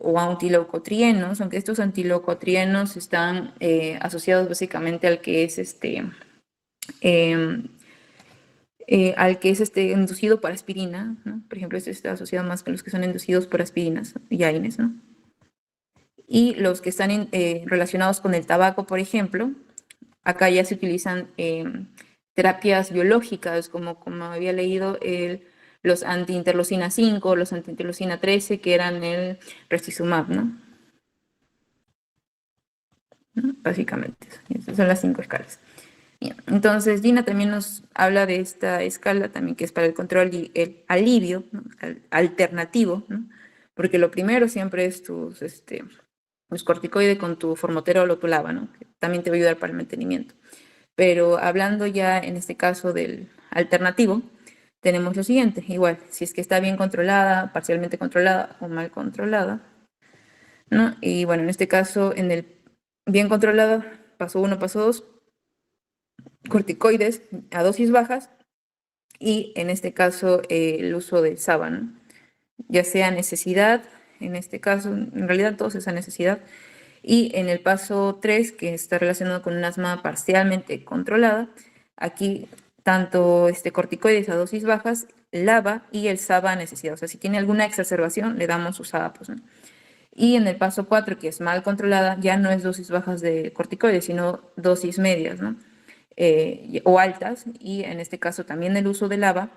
o antileucotrienos, aunque estos antileucotrienos están asociados básicamente al que es eh, inducido por aspirina, ¿no? Por ejemplo, este está asociado más con los que son inducidos por aspirinas y AINES, ¿no? Y los que están relacionados con el tabaco, por ejemplo, acá ya se utilizan terapias biológicas, como había leído, los antiinterleucina 5, los antiinterleucina 13, que eran el restizumab, ¿no? Básicamente, esas son las 5 escalas. Bien. Entonces, Gina también nos habla de esta escala también que es para el control y el alivio, ¿no? Alternativo, ¿no? Porque lo primero siempre es tus corticoides con tu formoterol o tu LABA, ¿no? Que también te va a ayudar para el mantenimiento. Pero hablando ya en este caso del alternativo, tenemos lo siguiente, igual, si es que está bien controlada, parcialmente controlada o mal controlada, ¿no? Y bueno, en este caso, en el bien controlada, paso 1, paso 2, corticoides a dosis bajas y en este caso el uso del SABA, ¿no? Ya sea necesidad, en este caso, en realidad todos esa necesidad, y en el paso 3, que está relacionado con un asma parcialmente controlada, aquí tanto corticoides a dosis bajas, LABA y el SABA a necesidad. O sea, si tiene alguna exacerbación, le damos su SABA, pues, ¿no? Y en el paso 4, que es mal controlada, ya no es dosis bajas de corticoides, sino dosis medias, ¿no? O altas, y en este caso también el uso de LABA,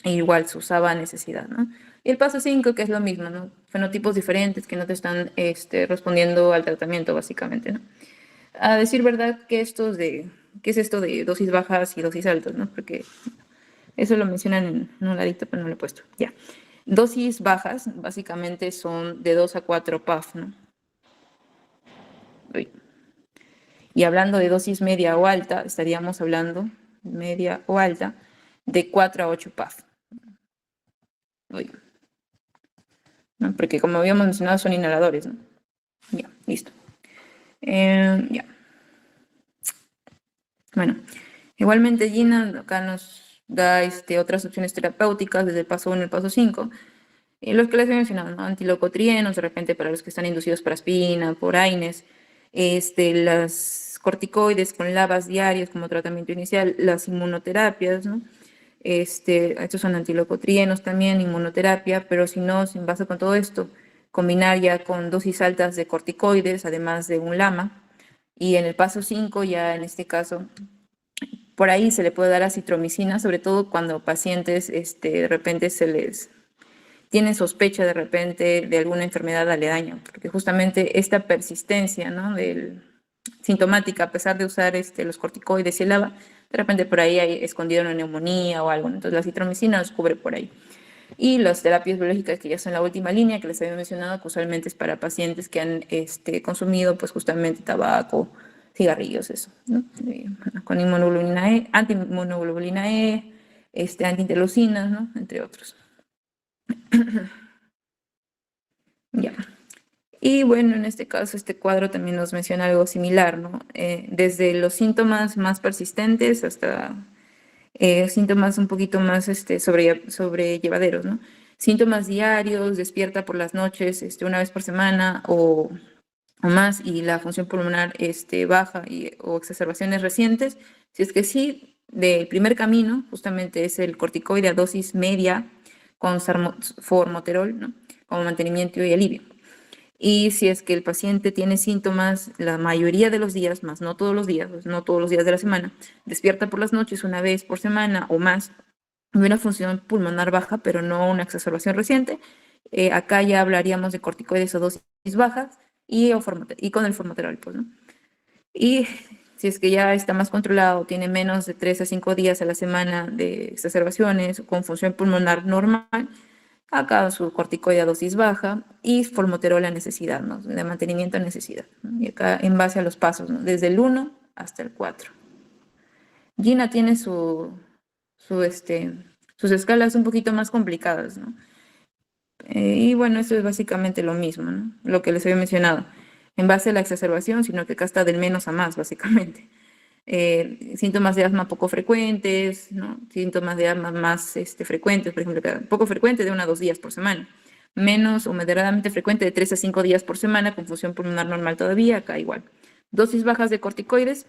e igual se usaba a necesidad, ¿no? Y el paso 5, que es lo mismo, ¿no? Fenotipos diferentes que no te están respondiendo al tratamiento, básicamente, ¿no? A decir verdad, ¿qué es esto de dosis bajas y dosis altas, ¿no? Porque eso lo mencionan en un ladito, pero no lo he puesto. Ya. Dosis bajas, básicamente, son de 2 a 4 PAF, ¿no? Uy. Y hablando de dosis media o alta, estaríamos hablando, media o alta, de 4 a 8 PAF. Uy. ¿No? Porque como habíamos mencionado, son inhaladores, ¿no? Ya, listo. Ya. Bueno, igualmente Gina acá nos da otras opciones terapéuticas desde el paso 1 al paso 5. Los que les he mencionado, ¿no? Antilocotrienos, de repente para los que están inducidos por aspirina, por AINES, las corticoides con lavas diarias como tratamiento inicial, las inmunoterapias, ¿no? Estos son antileucotrienos también, inmunoterapia, pero si no, sin base con todo esto, combinar ya con dosis altas de corticoides, además de un LAMA. Y en el paso 5, ya en este caso, por ahí se le puede dar acitromicina, sobre todo cuando pacientes de repente tienen sospecha de repente de alguna enfermedad aledaña, porque justamente esta persistencia, ¿no?, sintomática, a pesar de usar los corticoides y el ABA, de repente por ahí hay escondido una neumonía o algo, ¿no? Entonces la acitromicina nos cubre por ahí. Y las terapias biológicas, que ya son la última línea, que les había mencionado, que usualmente es para pacientes que han consumido pues justamente tabaco, cigarrillos, eso, ¿no? Con inmunoglobulina E, antiinmunoglobulina E, antiinterleucinas, ¿no?, entre otros. Ya. Y bueno, en este caso, este cuadro también nos menciona algo similar, ¿no? Desde los síntomas más persistentes hasta síntomas un poquito más sobrellevaderos, ¿no? Síntomas diarios, despierta por las noches una vez por semana o más, y la función pulmonar baja o exacerbaciones recientes. Si es que sí, del primer camino justamente es el corticoide a dosis media con formoterol, ¿no?, como mantenimiento y alivio. Y si es que el paciente tiene síntomas la mayoría de los días, más no todos los días, pues no todos los días de la semana, despierta por las noches una vez por semana o más, y una función pulmonar baja, pero no una exacerbación reciente, acá ya hablaríamos de corticoides o dosis bajas y con el formoterol, pues, ¿no? Y si es que ya está más controlado, tiene menos de 3 a 5 días a la semana de exacerbaciones con función pulmonar normal, acá su corticoide a dosis baja y formoterol a necesidad, ¿no?, de mantenimiento a necesidad, ¿no? Y acá en base a los pasos, ¿no?, desde el 1 hasta el 4. Gina tiene sus escalas un poquito más complicadas, ¿no? Y bueno, eso es básicamente lo mismo, ¿no?, lo que les había mencionado, en base a la exacerbación, sino que acá está del menos a más, básicamente. Síntomas de asma poco frecuentes, ¿no?, síntomas de asma más frecuentes, por ejemplo, poco frecuente de 1 a 2 días por semana, menos o moderadamente frecuente de 3 a 5 días por semana, con función pulmonar normal todavía, acá igual. Dosis bajas de corticoides,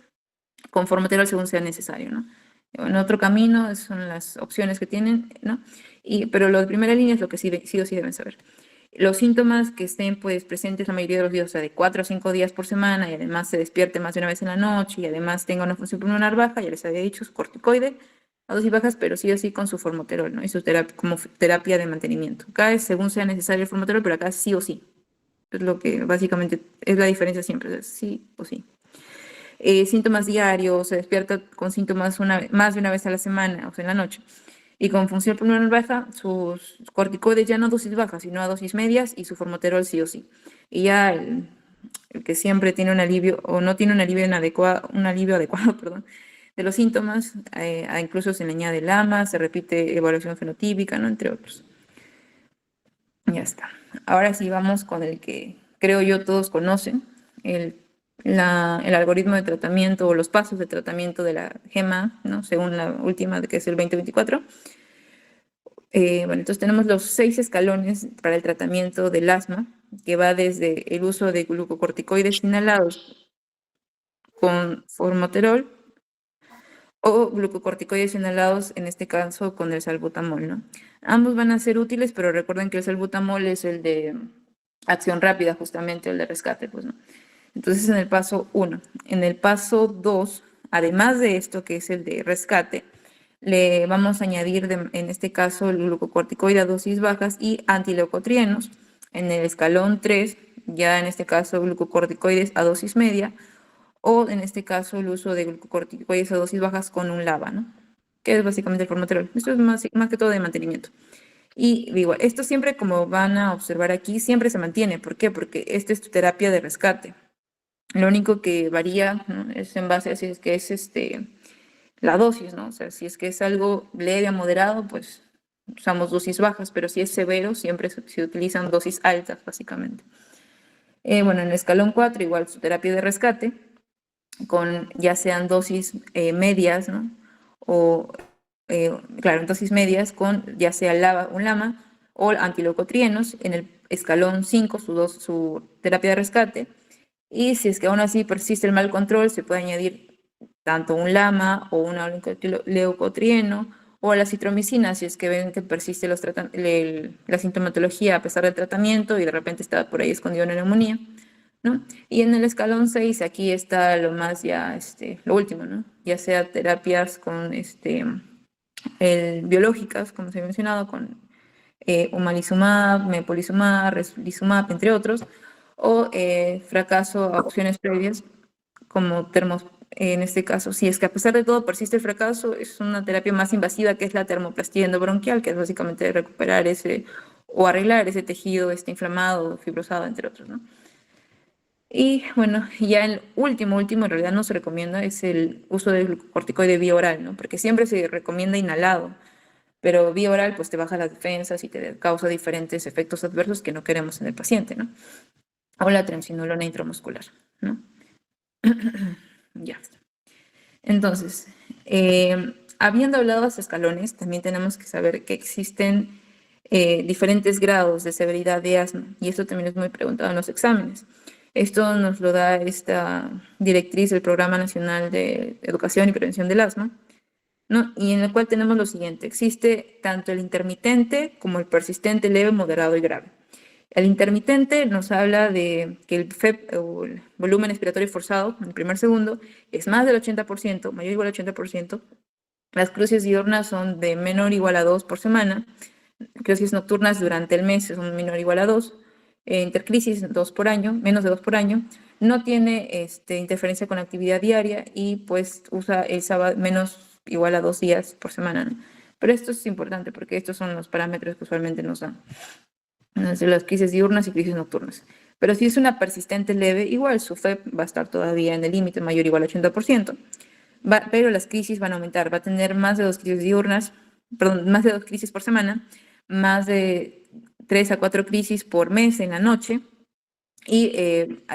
con formoterol según sea necesario, ¿no? En otro camino son las opciones que tienen, ¿no? Pero lo de primera línea es lo que sí o sí deben saber. Los síntomas que estén pues presentes la mayoría de los días, o sea, de 4 a 5 días por semana, y además se despierte más de una vez en la noche, y además tenga una función pulmonar baja, ya les había dicho, su corticoide a dosis bajas, pero sí o sí con su formoterol, ¿no?, y su como terapia de mantenimiento. Acá es según sea necesario el formoterol, pero acá sí o sí. Es lo que básicamente es la diferencia siempre, es sí o sí. Síntomas diarios, se despierta con síntomas más de una vez a la semana, o sea, en la noche, y con función pulmonar baja, sus corticoides ya no a dosis bajas, sino a dosis medias, y su formoterol sí o sí. Y ya el que siempre tiene un alivio o no tiene un alivio adecuado, perdón, de los síntomas, incluso se le añade LAMA, se repite evaluación fenotípica, ¿no?, entre otros. Ya está. Ahora sí vamos con el que creo yo todos conocen, el algoritmo de tratamiento o los pasos de tratamiento de la GEMA, ¿no?, según la última, que es el 2024. Bueno, entonces tenemos los 6 escalones para el tratamiento del asma, que va desde el uso de glucocorticoides inhalados con formoterol o glucocorticoides inhalados, en este caso con el salbutamol, ¿no? Ambos van a ser útiles, pero recuerden que el salbutamol es el de acción rápida, justamente el de rescate, pues, ¿no? Entonces, en el paso 1. En el paso 2, además de esto, que es el de rescate, le vamos a añadir, en este caso, el glucocorticoide a dosis bajas y antileucotrienos. En el escalón 3, ya en este caso, glucocorticoides a dosis media, o en este caso, el uso de glucocorticoides a dosis bajas con un LABA, ¿no?, que es básicamente el formoterol. Esto es más que todo de mantenimiento. Y igual, esto siempre, como van a observar aquí, siempre se mantiene. ¿Por qué? Porque esta es tu terapia de rescate. Lo único que varía, ¿no?, es en base a si es que es la dosis, ¿no? O sea, si es que es algo leve a moderado, pues usamos dosis bajas, pero si es severo, siempre se utilizan dosis altas, básicamente. Bueno, en el escalón 4, igual su terapia de rescate, con ya sean dosis medias, ¿no?, o, claro, dosis medias con ya sea un LAMA o antileucotrienos. En el escalón 5, su terapia de rescate. Y si es que aún así persiste el mal control, se puede añadir tanto un LAMA o un leucotrieno o la citromicina, si es que ven que persiste la sintomatología a pesar del tratamiento y de repente está por ahí escondido una neumonía, ¿no? Y en el escalón 6 aquí está lo más ya, lo último, ¿no? Ya sea terapias con, biológicas, como se ha mencionado, con omalizumab, mepolizumab, reslizumab, entre otros, o fracaso a opciones previas, como en este caso, si es que a pesar de todo persiste el fracaso, es una terapia más invasiva que es la termoplastía endobronquial, que es básicamente recuperar ese o arreglar ese tejido inflamado, fibrosado, entre otros, ¿no? Y bueno, ya el último, en realidad no se recomienda, es el uso del glucocorticoide vía oral, ¿no? Porque siempre se recomienda inhalado, pero vía oral pues te baja las defensas y te causa diferentes efectos adversos que no queremos en el paciente, ¿no? O la triamcinolona intramuscular, ¿no? Ya. Entonces, habiendo hablado de los escalones, también tenemos que saber que existen diferentes grados de severidad de asma, y esto también es muy preguntado en los exámenes. Esto nos lo da esta directriz del Programa Nacional de Educación y Prevención del Asma, ¿no? Y en el cual tenemos lo siguiente: existe tanto el intermitente como el persistente, leve, moderado y grave. El intermitente nos habla de que el FEP, o el volumen expiratorio forzado, en el primer segundo, es más del 80%, mayor o igual al 80%. Las cruces diurnas son de menor o igual a 2 por semana. Crisis nocturnas durante el mes son menor o igual a 2. Intercrisis 2 por año, menos de 2 por año. No tiene interferencia con la actividad diaria y pues usa el sábado menos igual a 2 días por semana, ¿no? Pero esto es importante porque estos son los parámetros que usualmente nos dan las crisis diurnas y crisis nocturnas. Pero si es una persistente leve, igual su FEP va a estar todavía en el límite mayor o igual al 80%. Pero las crisis van a aumentar, va a tener más de 2 crisis diurnas, perdón, más de 2 crisis por semana, más de 3 a 4 crisis por mes en la noche, y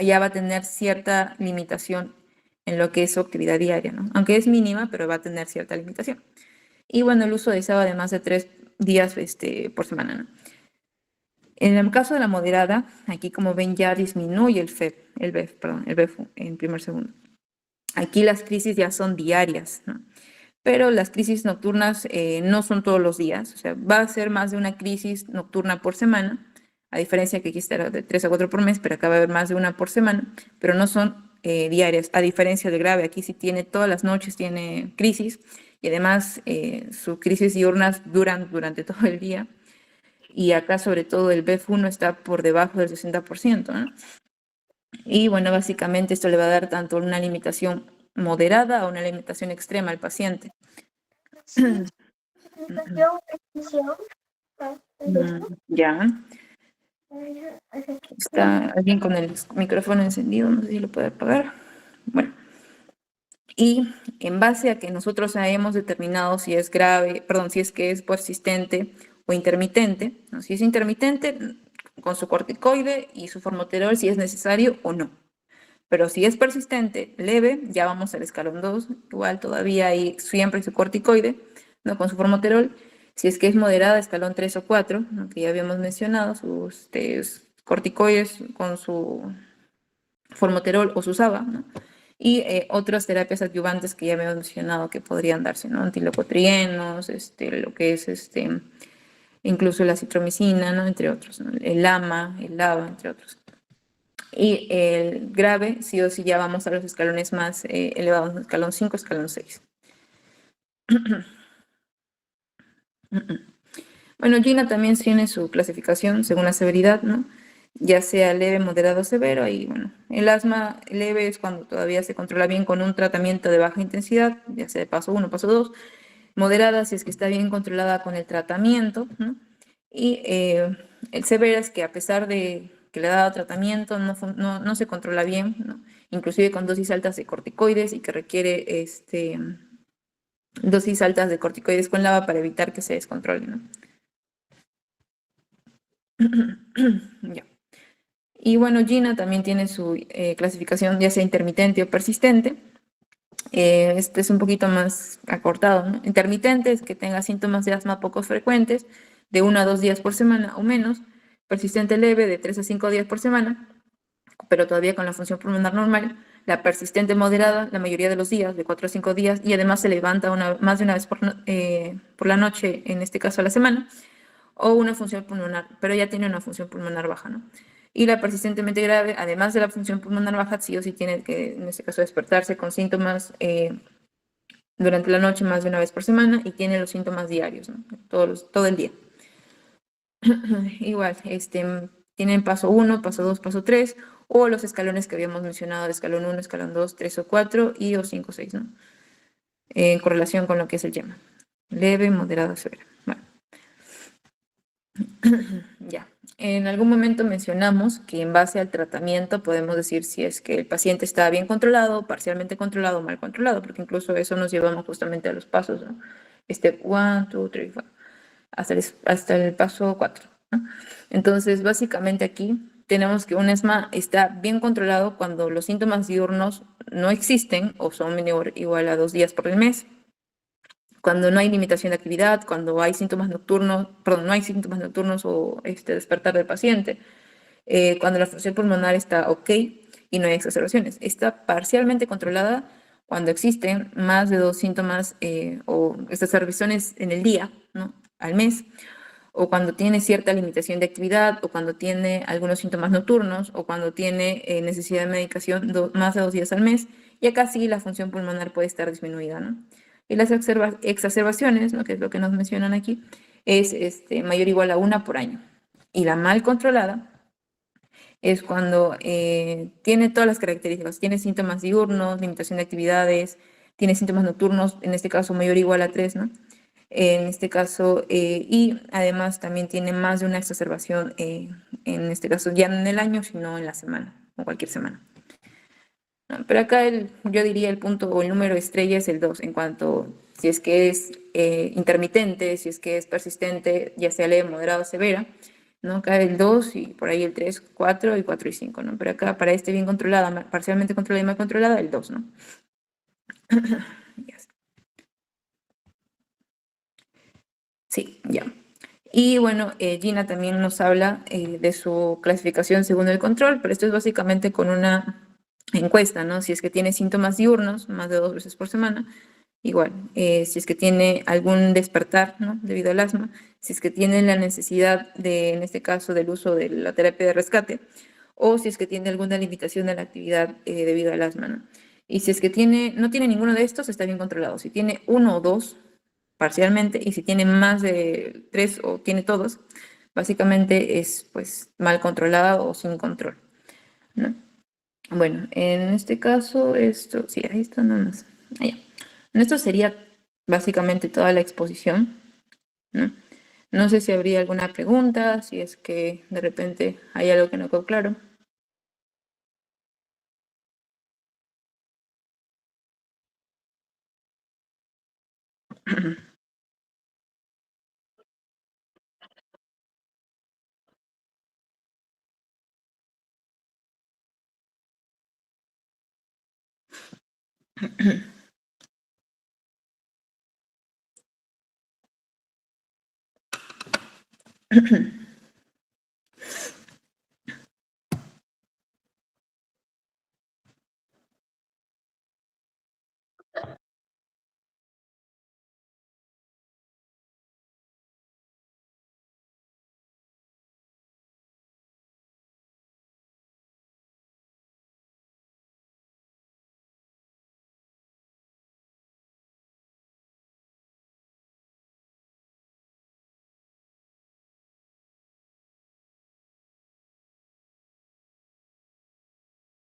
ya va a tener cierta limitación en lo que es su actividad diaria, ¿no? Aunque es mínima, pero va a tener cierta limitación. Y bueno, el uso de sábado de más de 3 días por semana, ¿no? En el caso de la moderada, aquí como ven ya disminuye el BEF en primer segundo. Aquí las crisis ya son diarias, ¿no? Pero las crisis nocturnas no son todos los días, o sea, va a ser más de una crisis nocturna por semana, a diferencia que aquí está de 3 a 4 por mes, pero acá va a haber más de una por semana, pero no son diarias, a diferencia del grave. Aquí sí tiene todas las noches, tiene crisis, y además sus crisis diurnas duran durante todo el día, y acá sobre todo el BEF1 está por debajo del 60%, ¿no? Y bueno, básicamente esto le va a dar tanto una limitación moderada a una limitación extrema al paciente. Ya. Está alguien con el micrófono encendido, no sé si lo puede apagar. Bueno. Y en base a que nosotros hemos determinado si es grave, perdón, si es que es persistente o intermitente, ¿no? Si es intermitente, con su corticoide y su formoterol, si es necesario o no. Pero si es persistente, leve, ya vamos al escalón 2, igual todavía hay siempre su corticoide, ¿no? Con su formoterol. Si es que es moderada, escalón 3 o 4, ¿no? Que ya habíamos mencionado, sus corticoides con su formoterol o su SABA, ¿no? Y otras terapias adyuvantes que ya habíamos mencionado que podrían darse, ¿no? Antilocotrienos, lo que es incluso la citromicina, ¿no? Entre otros, ¿no? El LAMA, el LAVA, entre otros. Y el grave, sí o sí, ya vamos a los escalones más elevados, escalón 5, escalón 6. Bueno, Gina también tiene su clasificación según la severidad, ¿no? Ya sea leve, moderado o severo. Y bueno, el asma leve es cuando todavía se controla bien con un tratamiento de baja intensidad, ya sea de paso 1, paso 2. Moderada si es que está bien controlada con el tratamiento, ¿no? Y el severo es que a pesar de que le ha dado tratamiento, no se controla bien, ¿no? Inclusive con dosis altas de corticoides, y que requiere dosis altas de corticoides con LAVA para evitar que se descontrole, ¿no? Ya. Y bueno, Gina también tiene su clasificación, ya sea intermitente o persistente. Este es un poquito más acortado, ¿no? Intermitente es que tenga síntomas de asma poco frecuentes, de 1 a 2 días por semana o menos. Persistente leve, de 3 a 5 días por semana, pero todavía con la función pulmonar normal. La persistente moderada, la mayoría de los días, de 4 a 5 días, y además se levanta más de una vez por la noche, en este caso a la semana, o una función pulmonar, pero ya tiene una función pulmonar baja, ¿no? Y la persistentemente grave, además de la función pulmonar baja, sí o sí tiene que, en este caso, despertarse con síntomas durante la noche más de una vez por semana y tiene los síntomas diarios, ¿no? Todo el día. Igual, tienen paso 1, paso 2, paso 3, o los escalones que habíamos mencionado, de escalón 1, escalón 2, 3 o 4 y o 5 o 6, ¿no? En correlación con lo que es el YEMA. Leve, moderado, severa. Bueno, ya. En algún momento mencionamos que en base al tratamiento podemos decir si es que el paciente está bien controlado, parcialmente controlado o mal controlado, porque incluso eso nos llevamos justamente a los pasos, ¿no? Step 1, 2, 3, 4, hasta el paso 4, ¿no? Entonces, básicamente aquí tenemos que un ESMA está bien controlado cuando los síntomas diurnos no existen o son menor o igual a 2 días por el mes, cuando no hay limitación de actividad, cuando hay síntomas nocturnos, perdón, no hay síntomas nocturnos o despertar del paciente, cuando la función pulmonar está ok y no hay exacerbaciones. Está parcialmente controlada cuando existen más de 2 síntomas o exacerbaciones en el día, ¿no? Al mes, o cuando tiene cierta limitación de actividad, o cuando tiene algunos síntomas nocturnos, o cuando tiene necesidad de medicación más de 2 días al mes, y acá sí la función pulmonar puede estar disminuida, ¿no? Y las exacerbaciones, ¿no? Que es lo que nos mencionan aquí, es mayor o igual a 1 por año. Y la mal controlada es cuando tiene todas las características, tiene síntomas diurnos, limitación de actividades, tiene síntomas nocturnos, en este caso mayor o igual a 3, ¿no? En este caso, y además también tiene más de una exacerbación, en este caso ya no en el año, sino en la semana, o cualquier semana. ¿No? Pero acá yo diría el punto o el número estrella es el 2, en cuanto si es que es intermitente, si es que es persistente, ya sea leve, moderada o severa, ¿no? Acá el 2 y por ahí el 3, 4 y 4 y 5, ¿no? Pero acá para bien controlada, parcialmente controlada y mal controlada, el 2, ¿no? Yes. Sí, ya. Y bueno, Gina también nos habla de su clasificación según el control, pero esto es básicamente con una encuesta, ¿no? Si es que tiene síntomas diurnos, más de 2 veces por semana, igual. Si es que tiene algún despertar, ¿no? Debido al asma, si es que tiene la necesidad de, en este caso, del uso de la terapia de rescate, o si es que tiene alguna limitación de la actividad debido al asma, ¿no? Y si es que no tiene ninguno de estos, está bien controlado. Si tiene uno o dos, parcialmente, y si tiene más de 3 o tiene todos, básicamente es pues mal controlada o sin control, ¿no? Bueno, en este caso, sí, ahí está nada más. Allá. Esto sería básicamente toda la exposición, ¿no? No sé si habría alguna pregunta, si es que de repente hay algo que no quedó claro.